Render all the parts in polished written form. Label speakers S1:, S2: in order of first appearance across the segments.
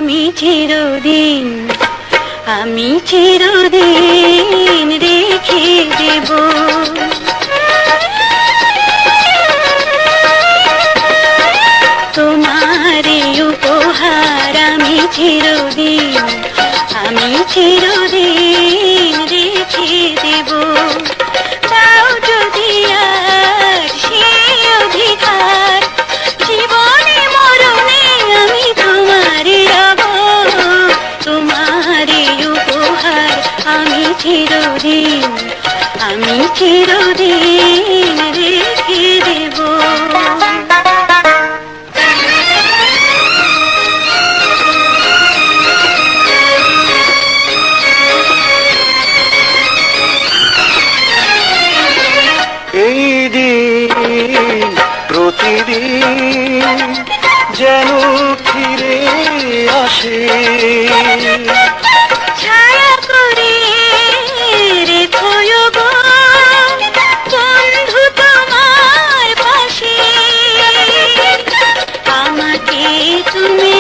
S1: আমি চিরদিন, আমি চিরদিন রেখে দেব। তোমার উপহার আমি চিরদিন, আমি চিরদিন রেখে দেব। তাও যদি আর সেই অধিকার, জীবনে মরণে আমি তোমারই রব। তোমার উপহার আমি চিরদিন, আমি চিরদিন রেখে দেব।
S2: এই দিন প্রতিদিন যেন ফিরে আসে,
S1: ছায়া করে রেখো গো বন্ধু তোমার পাশে। আমাকে তুমি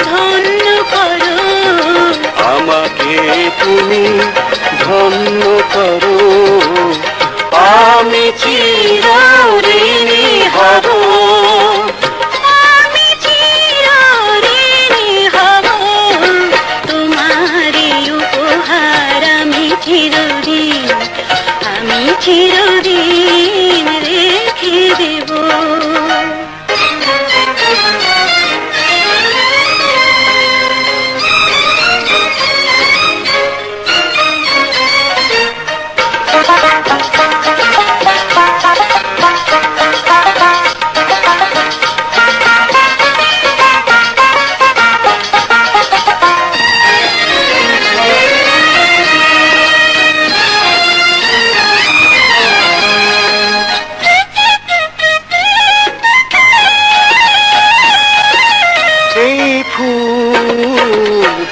S1: ধন্য করো,
S2: আমাকে তুমি ধন্য করো। আমি চিরঋণী হব,
S1: আমি চিরঋণী হব। তোমার উপহার আমি চিরদিন, আমি চিরদিন রেখে দেব।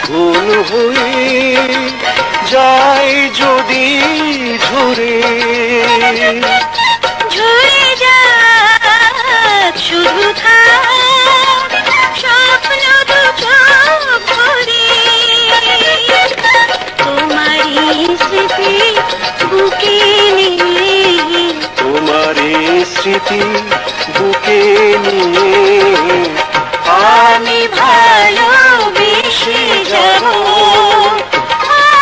S2: ফুল হয়ে যায় যদি ঝরে,
S1: ঝরে যাক শুধু থাক স্বপ্ন দু চোখ ভরে। তোমারই স্মৃতি বুকে নিয়ে,
S2: তোমারই স্মৃতি বুকে নিয়ে
S1: আমি ভালোবেসে যাব,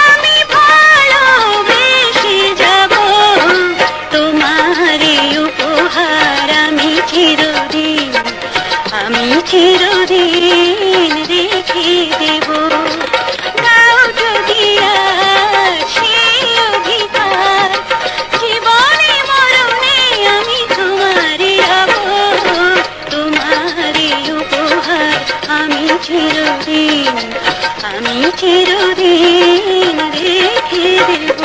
S1: আমি ভালোবেসে যাব। তোমার উপহার আমি চিরদিন, আমি চিরদিন রেখে দেব। তাও যদি আর সেই অধিকার, জীবনে মরণে আমি তোমারই হব। তোমার উপহার আমি চিরদিন, আমি চিরদিন রেখে দেব।